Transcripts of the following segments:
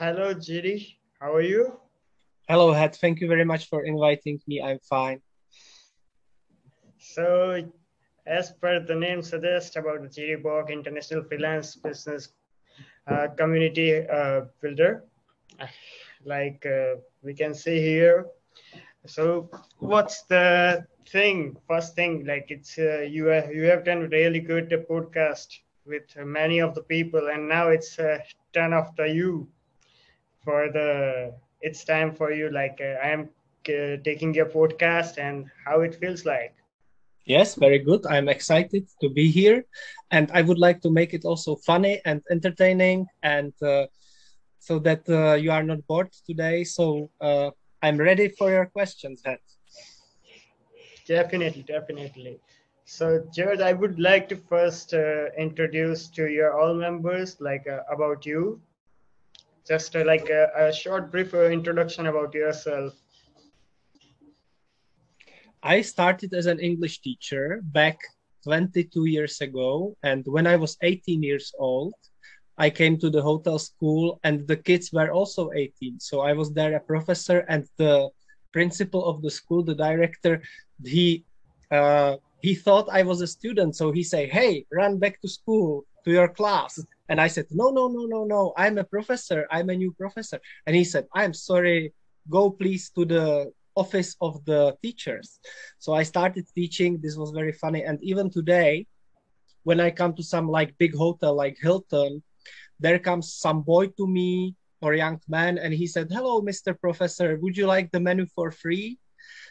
Hello, Jiri. How are you? Hello, Het. Thank you very much for inviting me. I'm fine. So, as per the name suggests about the Jiří Borč International Freelance Business Community Builder, we can see here. So, what's the thing? First thing, it's you have done really good podcast with many of the people, and now it's turn after you for the. It's time for you. I am taking your podcast and how it feels like. Yes, very good. I'm excited to be here. And I would like to make it also funny and entertaining and so that you are not bored today. So I'm ready for your questions, Het. Definitely. So, Jared, I would like to first introduce to your all members about you. Just a short, brief introduction about yourself. I started as an English teacher back 22 years ago. And when I was 18 years old, I came to the hotel school and the kids were also 18. So I was there a professor, and the principal of the school, the director, he thought I was a student. So he said, "Hey, run back to school, to your class." And I said, no, I'm a professor. I'm a new professor. And he said, "I'm sorry, go please to the office of the teachers." So I started teaching. This was very funny. And even today, when I come to some big hotel like Hilton, there comes some boy to me or young man, and he said, "Hello, Mr. Professor, would you like the menu for free?"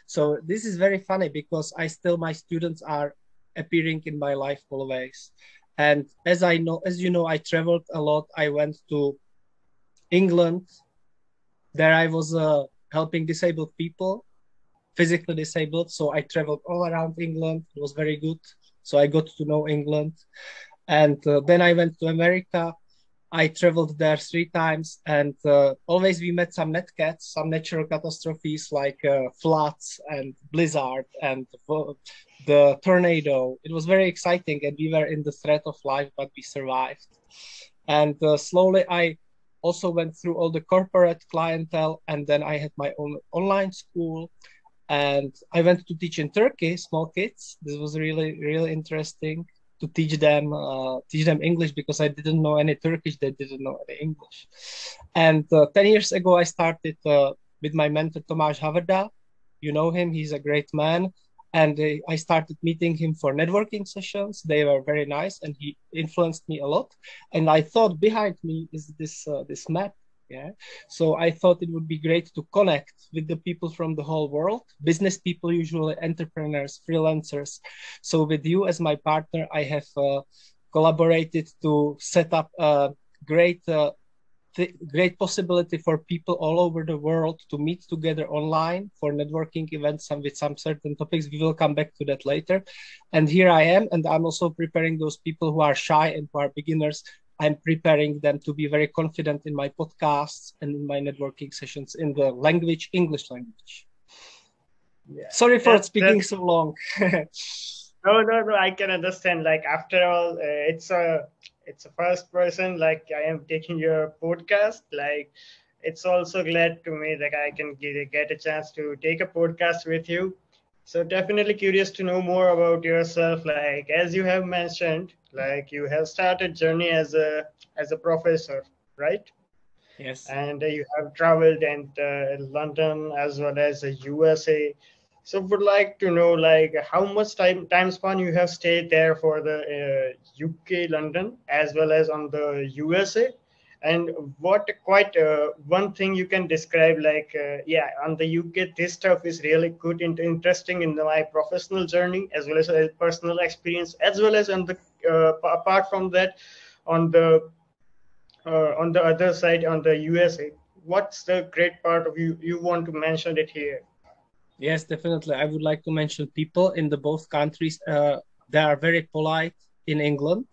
So this is very funny because my students are appearing in my life always. And as you know, I traveled a lot. I went to England. There I was helping disabled people, physically disabled. So I traveled all around England. It was very good. So I got to know England. And then I went to America. I traveled there 3 times, and always we met some netcats, some natural catastrophes like floods and blizzard and the tornado. It was very exciting, and we were in the threat of life, but we survived. And slowly I also went through all the corporate clientele, and then I had my own online school, and I went to teach in Turkey, small kids. This was really, really interesting to teach them English, because I didn't know any Turkish, they didn't know any English. And 10 years ago, I started with my mentor, Tomáš Havrda. You know him, he's a great man. And I started meeting him for networking sessions. They were very nice, and he influenced me a lot. And I thought behind me is this map. Yeah. So I thought it would be great to connect with the people from the whole world, business people, usually entrepreneurs, freelancers. So with you as my partner, I have collaborated to set up a great possibility for people all over the world to meet together online for networking events and with some certain topics. We will come back to that later. And here I am, and I'm also preparing those people who are shy and who are beginners. I'm preparing them to be very confident in my podcasts and in my networking sessions in the language, English language. Yeah. Sorry for speaking so long. No, I can understand. After all, it's a first person. I am taking your podcast. It's also glad to me that I can get a chance to take a podcast with you. So definitely curious to know more about yourself. As you have mentioned, you have started journey as a professor, right? Yes. And you have traveled in London as well as the USA. So would like to know how much time span you have stayed there for the UK, London, as well as on the USA. And what one thing you can describe on the UK, this stuff is really good and interesting in my professional journey, as well as a personal experience, as well as on the apart from that, on the other side, on the USA. What's the great part of you want to mention it here? Yes, definitely. I would like to mention people in the both countries. They are very polite in England,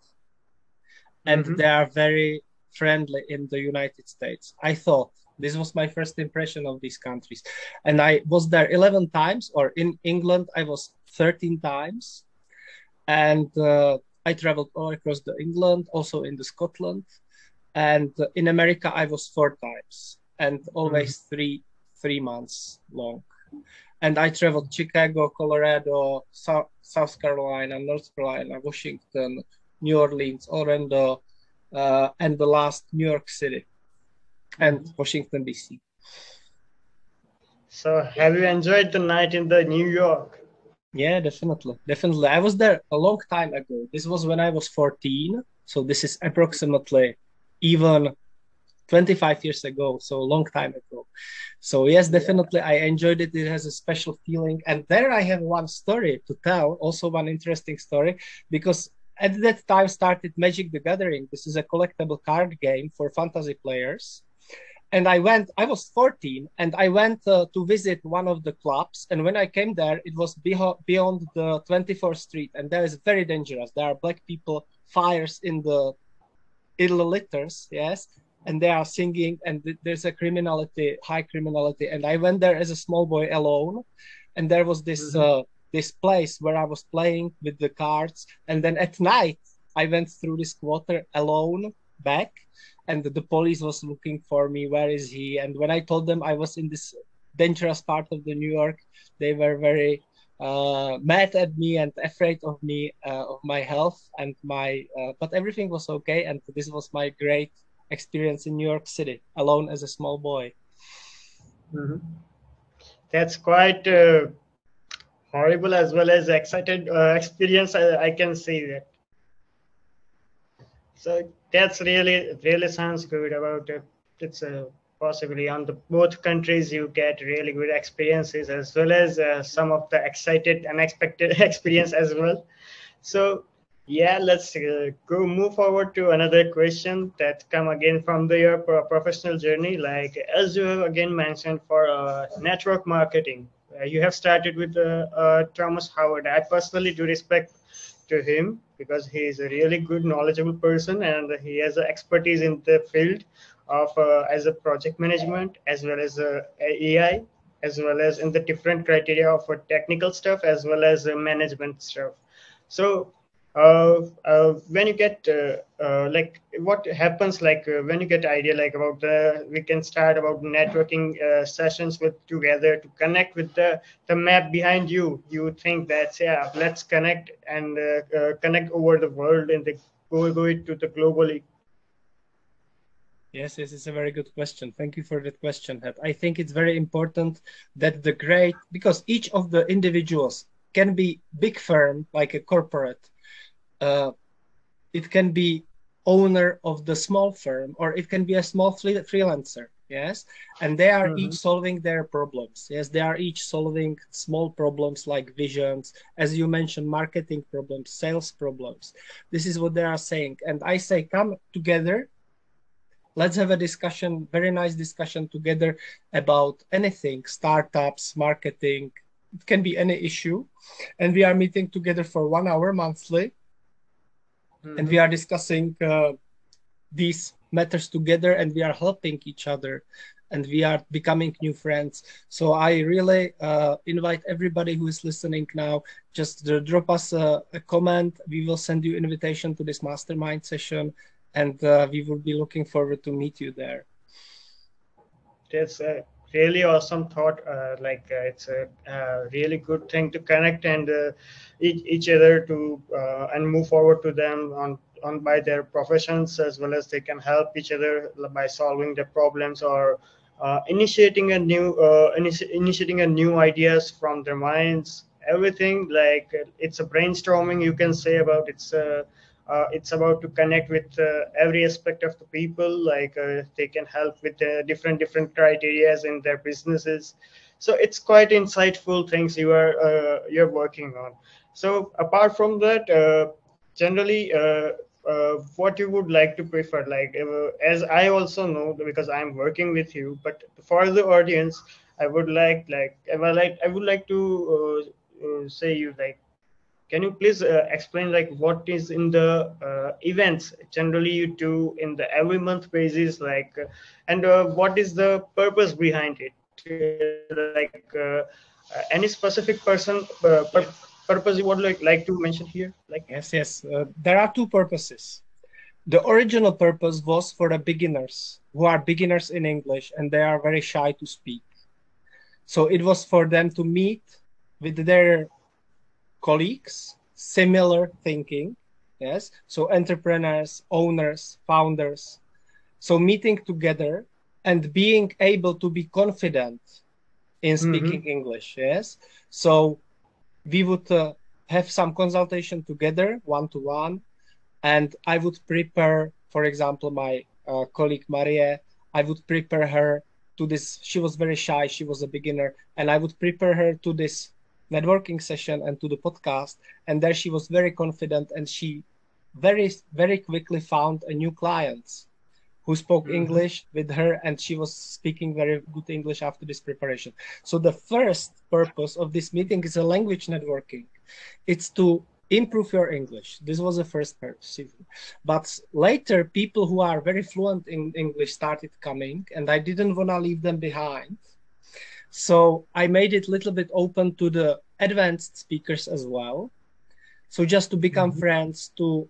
and they are very friendly in the United States. I thought this was my first impression of these countries. And I was there 11 times, or in England, I was 13 times. And I traveled all across England, also in the Scotland. And in America, I was 4 times, and always 3 months long. And I traveled Chicago, Colorado, South Carolina, North Carolina, Washington, New Orleans, Orlando, and the last New York City and Washington, D.C. So have you enjoyed the night in the New York? Yeah, definitely. Definitely. I was there a long time ago. This was when I was 14. So this is approximately even 25 years ago. So a long time ago. So yes, definitely I enjoyed it. It has a special feeling. And there I have one story to tell, also one interesting story, because at that time started Magic the Gathering. This is a collectible card game for fantasy players. And I was 14 and I went to visit one of the clubs. And when I came there, it was beyond the 24th Street. And that is very dangerous. There are black people, fires in the litters, yes. And they are singing and there's a high criminality. And I went there as a small boy alone. And there was this, this place where I was playing with the cards. And then at night, I went through this quarter alone back. And the police was looking for me. Where is he? And when I told them I was in this dangerous part of the New York, they were very mad at me and afraid of me, of my health and but everything was okay. And this was my great experience in New York City, alone as a small boy. That's quite horrible as well as excited experience. I can see that. So that's really sounds good about it. It's possibly on the both countries you get really good experiences as well as some of the excited, unexpected experience as well. So yeah, let's move forward to another question that come again from your professional journey. Like as you have again mentioned for network marketing, you have started with Thomas Howard. I personally do respect to him because he is a really good knowledgeable person and he has expertise in the field of as a project management as well as AI as well as in the different criteria of technical stuff as well as management stuff. So when you get like what happens like when you get idea like about we can start about networking sessions with together to connect with the map behind you. You think that yeah, let's connect and connect over the world and go it to the globally. Yes, it's a very good question. Thank you for that question, Het. I think it's very important that because each of the individuals can be big firm like a corporate. It can be owner of the small firm, or it can be a small freelancer. Yes, and they are each solving their problems. Yes, they are each solving small problems like visions, as you mentioned, marketing problems, sales problems. This is what they are saying, and I say, come together. Let's have a discussion, very nice discussion together about anything, startups, marketing. It can be any issue, and we are meeting together for 1 hour monthly. And we are discussing these matters together and we are helping each other and we are becoming new friends. So I really invite everybody who is listening now, just drop us a comment. We will send you invitation to this mastermind session and we will be looking forward to meet you there. That's a really awesome thought. It's a really good thing to connect and each other to and move forward to them on by their professions as well as they can help each other by solving the problems or initiating a new ideas from their minds. Everything like it's a brainstorming you can say about it's about to connect with every aspect of the people. Like they can help with different criteria in their businesses. So it's quite insightful things you're working on. So apart from that, generally, what you would like to prefer, like as I also know because I'm working with you, but for the audience, I would like I would like to say you like. Can you please explain like what is in the events generally you do in the every month basis, like, and what is the purpose behind it? Any specific purpose you would like to mention here? Like yes, there are two purposes. The original purpose was for the beginners who are beginners in English and they are very shy to speak. So it was for them to meet with their colleagues, similar thinking, yes. So entrepreneurs, owners, founders. So meeting together and being able to be confident in speaking English, yes. So we would have some consultation together, one-to-one, and I would prepare, for example, my colleague Marie, I would prepare her to this. She was very shy, she was a beginner, and I would prepare her to this networking session and to the podcast. And there she was very confident, and she very quickly found a new clients who spoke English with her, and she was speaking very good English after this preparation. So the first purpose of this meeting is a language networking. It's to improve your English. This was the first purpose. But later, people who are very fluent in English started coming, and I didn't want to leave them behind. So I made it a little bit open to the advanced speakers as well. So just to become friends, to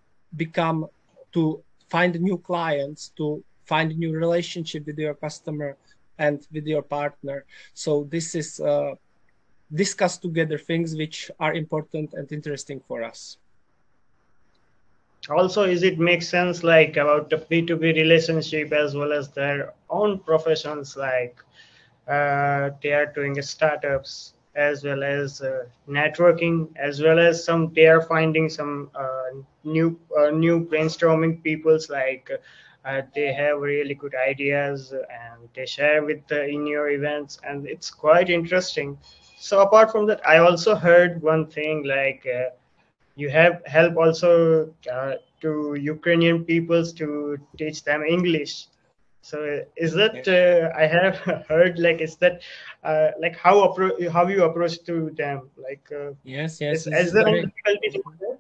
find new clients, to find a new relationship with your customer and with your partner. So this is discuss together things which are important and interesting for us. Also, is it make sense like about the B2B relationship as well as their own professions, like they are doing startups as well as networking, as well as they are finding some new brainstorming peoples, like they have really good ideas and they share with in your events, and it's quite interesting. So apart from that, I also heard one thing, like you have help also to Ukrainian peoples to teach them English. So is that I have heard, like, is that like how you approach to them, like yes, is there any difficulties over there?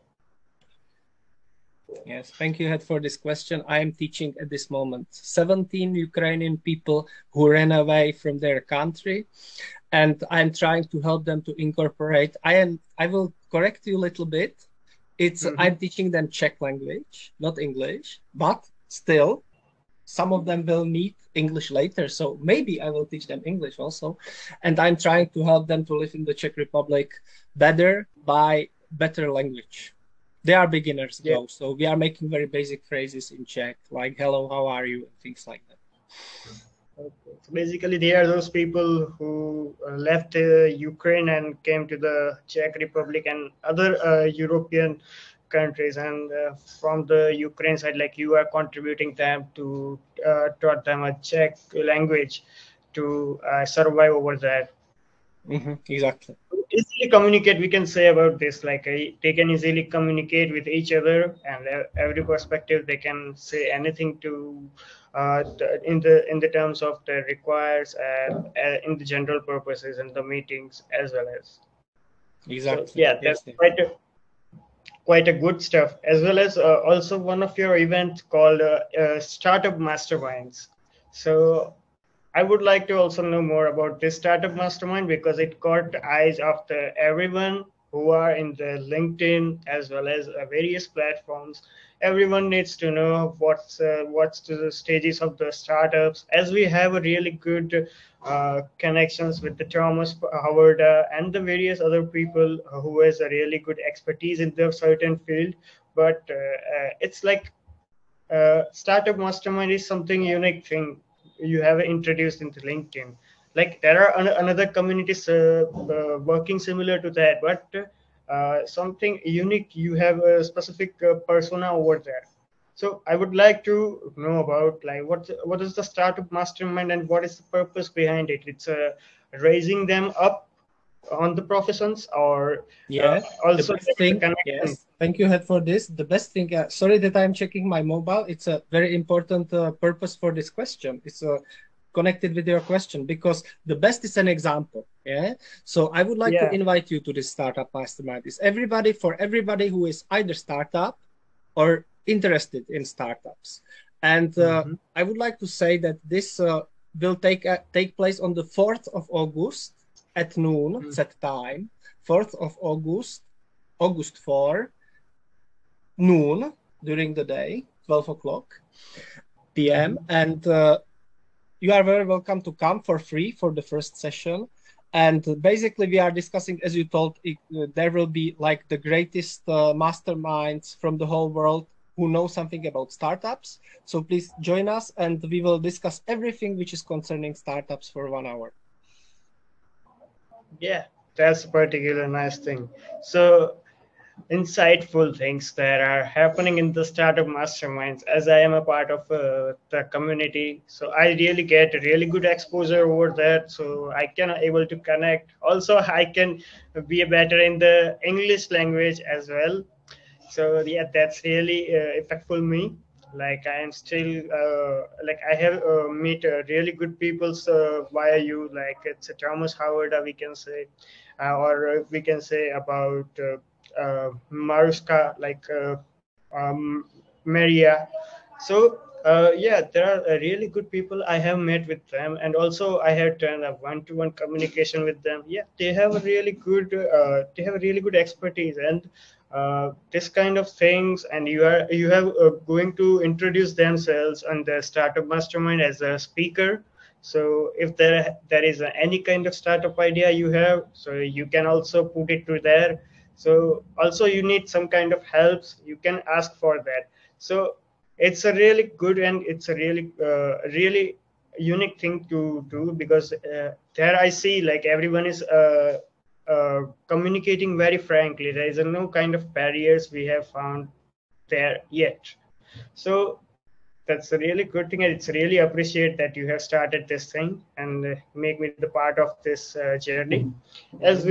Yes, thank you, Ed, for this question. I am teaching at this moment 17 Ukrainian people who ran away from their country, and I'm trying to help them to incorporate. I will correct you a little bit. It's I'm teaching them Czech language, not English, but still some of them will need English later. So maybe I will teach them English also. And I'm trying to help them to live in the Czech Republic better by better language. They are beginners though, so we are making very basic phrases in Czech, like hello, how are you, and things like that. Okay. So basically, they are those people who left Ukraine and came to the Czech Republic and other European countries, and from the Ukraine side, like you are contributing them to taught them a Czech language to survive over there. Exactly. Easily communicate, we can say about this, like they can easily communicate with each other, and every perspective they can say anything to in the terms of the requires in the general purposes and the meetings as well as. Exactly. So, yeah, that's quite a good stuff, as well as also one of your events called Startup Masterminds. So I would like to also know more about this Startup Mastermind, because it caught the eyes of everyone who are in the LinkedIn as well as various platforms. Everyone needs to know what's the stages of the startups, as we have a really good connections with the Thomas Howard and the various other people who has a really good expertise in their certain field. But it's like Startup Mastermind is something unique thing you have introduced into LinkedIn. Like there are another communities working similar to that, but something unique. You have a specific persona over there. So I would like to know about, like, what is the Startup Mastermind and what is the purpose behind it? It's raising them up on the professions, or also the thing, yes. Thank you, Ed, for this. The best thing, sorry that I'm checking my mobile. It's a very important purpose for this question. It's connected with your question, because the best is an example. Yeah. So I would like to invite you to this Startup Mastermind. It's for everybody who is either startup or interested in startups. And I would like to say that this will take place on the 4th of August at noon, set time, 4th of August 4, noon during the day, 12 o'clock p.m. And you are very welcome to come for free for the first session. And basically, we are discussing, as you told, there will be like the greatest masterminds from the whole world who know something about startups. So please join us, and we will discuss everything which is concerning startups for 1 hour. Yeah, that's a particular nice thing. So insightful things that are happening in the startup masterminds, as I am a part of the community, so I really get a really good exposure over that, so I can able to connect. Also, I can be better in the English language as well. So yeah, that's really effectful me. Like I am still like I have meet really good people via you, like it's a Thomas Howard, we can say, or we can say about Maruska, like Maria. So yeah, there are really good people I have met with them, and also I have done a one-to-one communication with them. Yeah, they have a really good expertise, and this kind of things. And you have going to introduce themselves on the startup mastermind as a speaker. So if there is any kind of startup idea you have, so you can also put it to there. So also you need some kind of helps, you can ask for that. So it's a really good, and it's a really unique thing to do, because there I see like everyone is communicating very frankly. There is no kind of barriers we have found there yet. So that's a really good thing, and it's really appreciate that you have started this thing and make me the part of this journey, as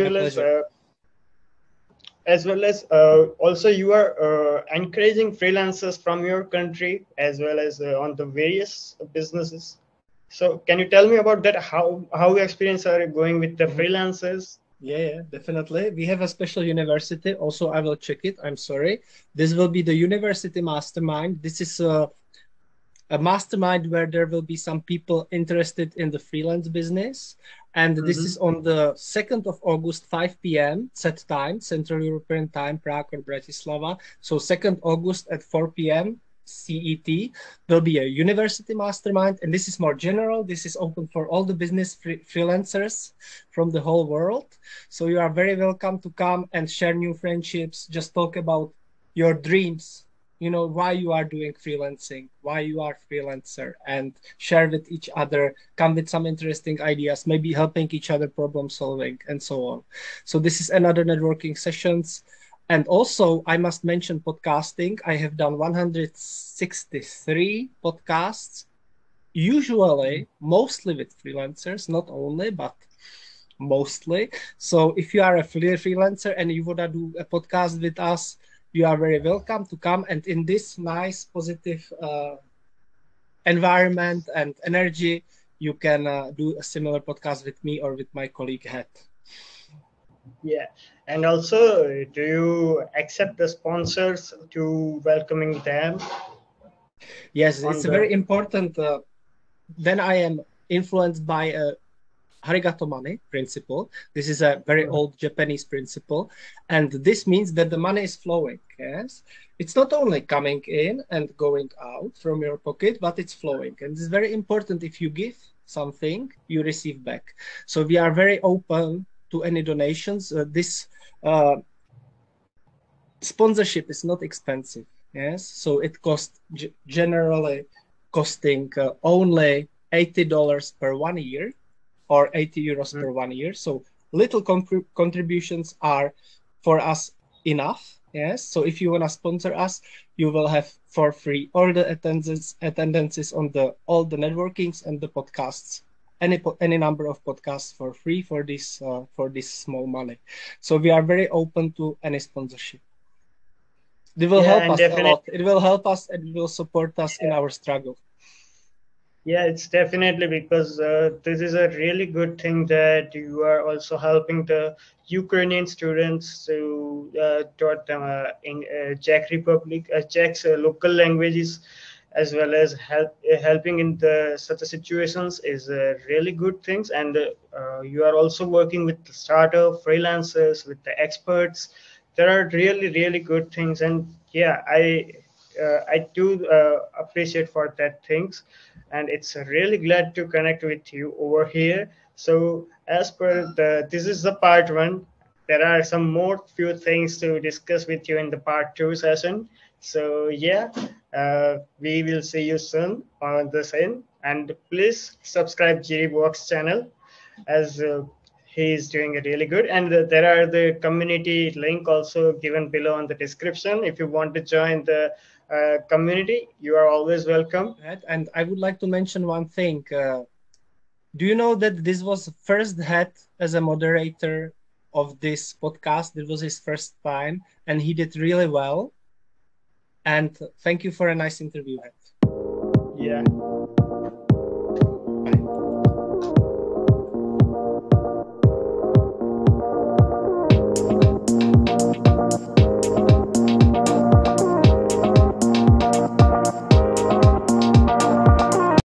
well as also you are encouraging freelancers from your country, as well as on the various businesses. So can you tell me about that, how experience are going with the freelancers? Yeah, definitely. We have a special university. Also, I will check it. I'm sorry. This will be the University Mastermind. This is a mastermind where there will be some people interested in the freelance business. And this is on the 2nd of August, 5 p.m. set time, Central European Time, Prague or Bratislava. So 2nd August at 4 p.m. CET will be a university mastermind, and this is more general. This is open for all the business freelancers from the whole world. So you are very welcome to come and share new friendships, just talk about your dreams, you know, why you are doing freelancing, why you are freelancer, and share with each other, come with some interesting ideas, maybe helping each other problem solving and so on. So this is another networking sessions. And also, I must mention podcasting. I have done 163 podcasts, usually mostly with freelancers, not only, but mostly. So if you are a freelancer and you want to do a podcast with us, you are very welcome to come. And in this nice, positive environment and energy, you can do a similar podcast with me or with my colleague Het. Yeah, and also, do you accept the sponsors to welcoming them? Yes, it's very important. Then I am influenced by a Harigato money principle. This is a very old Japanese principle, and this means that the money is flowing. Yes, it's not only coming in and going out from your pocket, but it's flowing, and it's very important. If you give something, you receive back. So we are very open to any donations. This sponsorship is not expensive. Yes, so it costs generally costing only $80 per 1 year, or 80 euros per 1 year. So little contributions are for us enough. Yes, so if you want to sponsor us, you will have for free all the attendances on all the networkings and the podcasts. Any number of podcasts for free for this small money. So we are very open to any sponsorship. It will help us a lot. It will help us and it will support us in our struggle. Yeah, it's definitely, because this is a really good thing that you are also helping the Ukrainian students to taught them in Czech Republic, Czech's local languages, as well as helping in such situations is really good things. And you are also working with the startup freelancers, with the experts. There are really good things, and yeah, I do appreciate for that things, and it's really glad to connect with you over here. So as per this is the part one. There are some more few things to discuss with you in the part two session. So yeah, we will see you soon on the same. And please subscribe Jiří Borč channel, as he is doing it really good. And there are the community link also given below in the description. If you want to join the community, you are always welcome. And I would like to mention one thing. Do you know that this was first Het as a moderator of this podcast? It was his first time, and he did really well. And thank you for a nice interview, Het. Yeah.